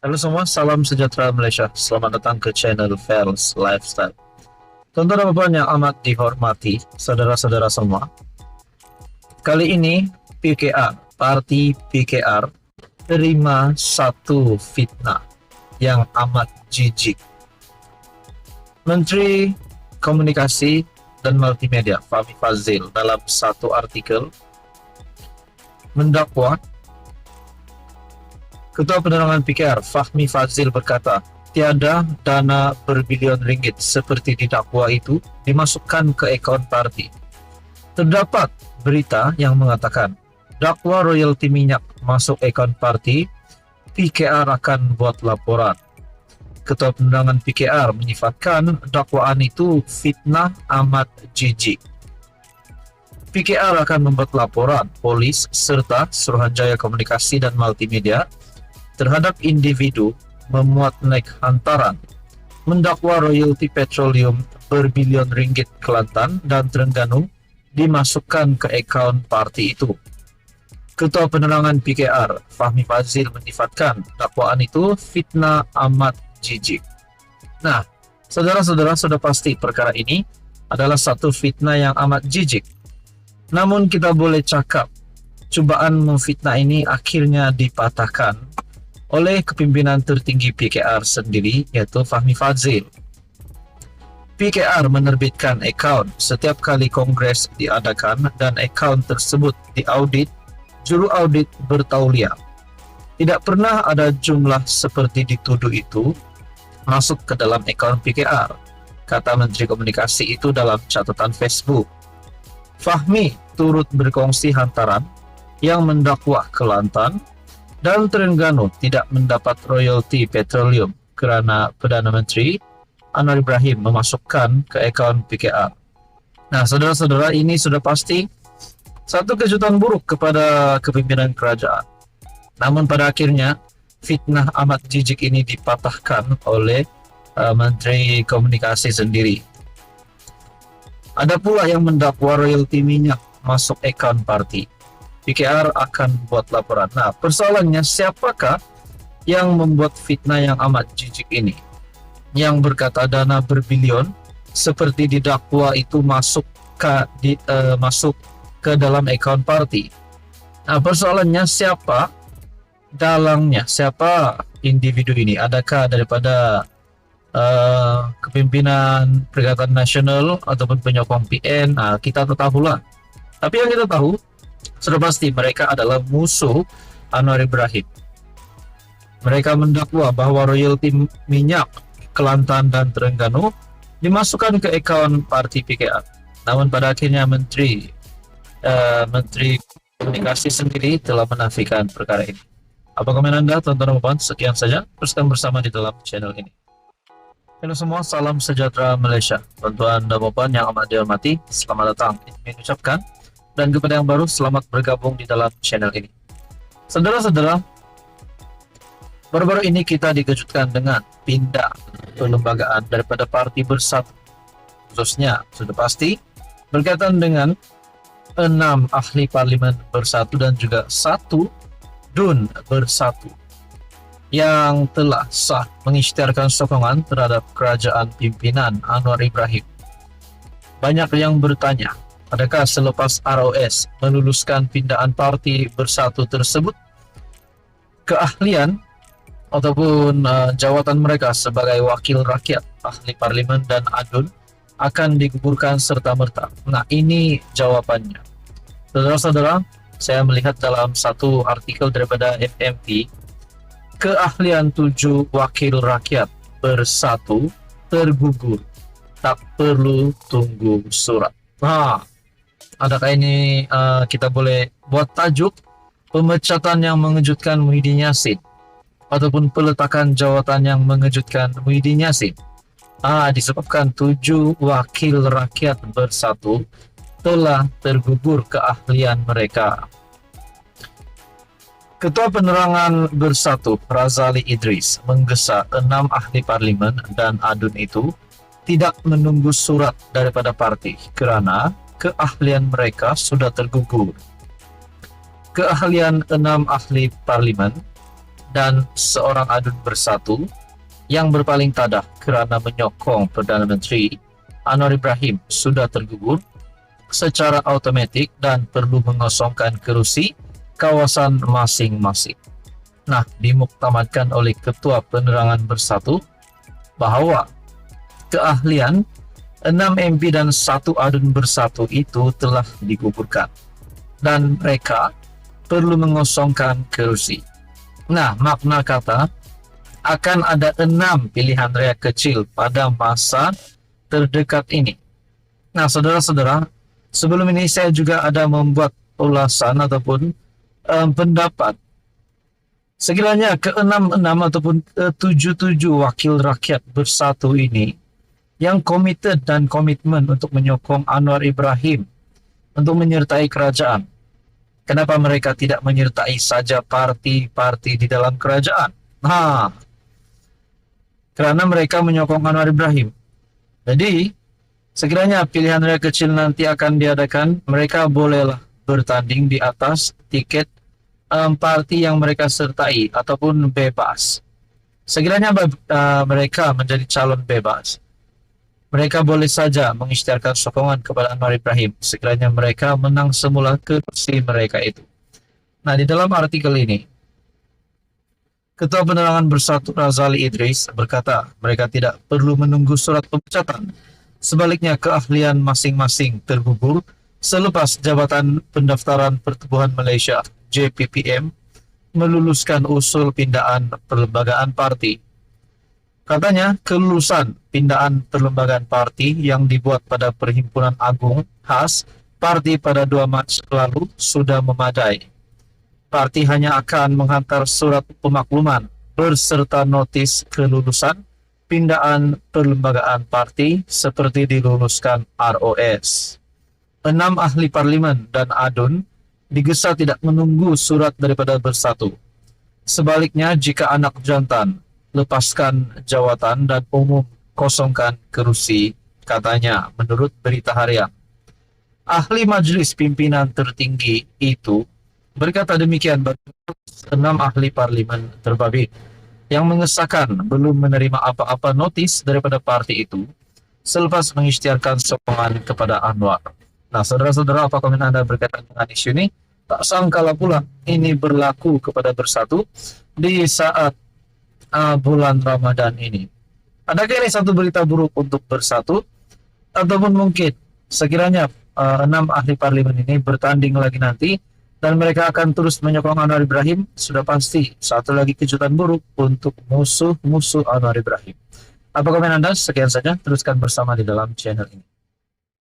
Halo semua, salam sejahtera Malaysia. Selamat datang ke channel Fels Lifestyle. Tonton apa yang amat dihormati, saudara-saudara semua. Kali ini PKR, Parti PKR, terima satu fitnah yang amat jijik. Menteri Komunikasi dan Multimedia Fahmi Fadzil dalam satu artikel mendakwa Ketua Penerangan PKR Fahmi Fadzil berkata, tiada dana berbilion ringgit seperti didakwa itu dimasukkan ke akaun parti. Terdapat berita yang mengatakan, dakwa royalti minyak masuk akaun parti, PKR akan buat laporan. Ketua Penerangan PKR menyifatkan dakwaan itu fitnah amat jijik. PKR akan membuat laporan polis serta Suruhanjaya Komunikasi dan Multimedia terhadap individu memuat naik hantaran mendakwa royalti petroleum berbilion ringgit Kelantan dan Terengganu dimasukkan ke akaun parti itu. Ketua Penerangan PKR Fahmi Fadzil menyifatkan dakwaan itu fitnah amat jijik. Nah, saudara-saudara, sudah pasti perkara ini adalah satu fitnah yang amat jijik. Namun kita boleh cakap cubaan memfitnah ini akhirnya dipatahkan oleh kepimpinan tertinggi PKR sendiri, yaitu Fahmi Fadzil. PKR menerbitkan akaun setiap kali kongres diadakan dan akaun tersebut diaudit juru audit bertauliah. Tidak pernah ada jumlah seperti dituduh itu masuk ke dalam akaun PKR, kata Menteri Komunikasi itu dalam catatan Facebook. Fahmi turut berkongsi hantaran yang mendakwa Kelantan dan Terengganu tidak mendapat royalti petroleum kerana Perdana Menteri Anwar Ibrahim memasukkan ke akaun PKR. Nah, saudara-saudara, ini sudah pasti satu kejutan buruk kepada kepimpinan kerajaan. Namun pada akhirnya fitnah amat jijik ini dipatahkan oleh Menteri Komunikasi sendiri. Ada pula yang mendakwa royalti minyak masuk akaun parti. PKR akan buat laporan. Nah, persoalannya siapakah yang membuat fitnah yang amat jijik ini? Yang berkata dana berbilion seperti didakwa itu masuk ke dalam akaun parti. Nah, persoalannya siapa dalangnya? Siapa individu ini? Adakah daripada kepimpinan Perikatan Nasional ataupun penyokong PN? Nah, kita tahulah. Tapi yang kita tahu sudah pasti mereka adalah musuh Anwar Ibrahim. Mereka mendakwa bahwa royalti minyak Kelantan dan Terengganu dimasukkan ke akaun parti PKR. Namun pada akhirnya Menteri Komunikasi sendiri telah menafikan perkara ini. Apa komen Anda, tonton dan sekian saja. Teruskan bersama di dalam channel ini. Halo semua, salam sejahtera Malaysia. Tuan-tuan dan puan yang amat dihormati, selamat datang. Ini ucapkan. Dan kepada yang baru, selamat bergabung di dalam channel ini. Saudara-saudara, baru-baru ini kita dikejutkan dengan pindah pelembagaan daripada Parti Bersatu. Khususnya, sudah pasti, berkaitan dengan 6 ahli parlimen bersatu dan juga 1 DUN bersatu yang telah sah mengisytiharkan sokongan terhadap kerajaan pimpinan Anwar Ibrahim. Banyak yang bertanya, adakah selepas ROS meluluskan pindahan parti bersatu tersebut, keahlian ataupun jawatan mereka sebagai wakil rakyat, ahli parlimen dan ADUN akan digugurkan serta-merta? Nah, ini jawabannya. Saudara-saudara, saya melihat dalam satu artikel daripada FMP, keahlian 7 wakil rakyat bersatu tergugur, tak perlu tunggu surat. Nah, adakah ini kita boleh buat tajuk pemecatan yang mengejutkan Muhyiddin Yassin ataupun peletakan jawatan yang mengejutkan Muhyiddin Yassin? Disebabkan 7 wakil rakyat bersatu telah tergugur keahlian mereka. Ketua Penerangan Bersatu Razali Idris menggesa 6 ahli parlimen dan ADUN itu tidak menunggu surat daripada parti kerana keahlian mereka sudah tergugur. Keahlian 6 ahli parlimen dan seorang adun bersatu yang berpaling tadah kerana menyokong Perdana Menteri Anwar Ibrahim sudah tergugur secara automatik dan perlu mengosongkan kerusi kawasan masing-masing. Nah, dimuktamadkan oleh Ketua Penerangan Bersatu bahawa keahlian 6 MP dan 1 adun bersatu itu telah digugurkan dan mereka perlu mengosongkan kerusi. Nah, makna kata akan ada 6 pilihan raya kecil pada masa terdekat ini. Nah, saudara-saudara, sebelum ini saya juga ada membuat ulasan ataupun pendapat. Sekiranya ke-6 ataupun ke-7 wakil rakyat bersatu ini yang komited dan komitmen untuk menyokong Anwar Ibrahim untuk menyertai kerajaan, kenapa mereka tidak menyertai saja parti-parti di dalam kerajaan? Karena mereka menyokong Anwar Ibrahim. Jadi, sekiranya pilihan raya kecil nanti akan diadakan, mereka bolehlah bertanding di atas tiket parti yang mereka sertai ataupun bebas. Sekiranya mereka menjadi calon bebas, mereka boleh saja mengisytiharkan sokongan kepada Anwar Ibrahim sekiranya mereka menang semula kursi mereka itu. Nah, di dalam artikel ini, Ketua Penerangan Bersatu Razali Idris berkata mereka tidak perlu menunggu surat pemecatan. Sebaliknya, keahlian masing-masing tergugur selepas Jabatan Pendaftaran Pertubuhan Malaysia JPPM meluluskan usul pindaan perlembagaan parti. Katanya, kelulusan pindaan perlembagaan parti yang dibuat pada Perhimpunan Agung khas parti pada 2 Mac lalu sudah memadai. Parti hanya akan menghantar surat pemakluman berserta notis kelulusan pindaan perlembagaan parti seperti diluluskan ROS. 6 ahli parlimen dan adun digesa tidak menunggu surat daripada Bersatu. Sebaliknya, jika anak jantan, lepaskan jawatan dan umum kosongkan kerusi, katanya menurut Berita Harian. Ahli Majlis Pimpinan Tertinggi itu berkata demikian bagi 6 ahli parlimen terbabit yang mengesahkan belum menerima apa-apa notis daripada parti itu selepas mengisytiharkan sokongan kepada Anwar. Nah, saudara-saudara, apa komen Anda berkaitan dengan isu ini? Tak sangkala pula ini berlaku kepada Bersatu di saat bulan Ramadan ini. Adakah ini satu berita buruk untuk Bersatu? Ataupun mungkin sekiranya 6 ahli parlimen ini bertanding lagi nanti dan mereka akan terus menyokong Anwar Ibrahim, sudah pasti satu lagi kejutan buruk untuk musuh-musuh Anwar Ibrahim. Apa komen Anda? Sekian saja, teruskan bersama di dalam channel ini.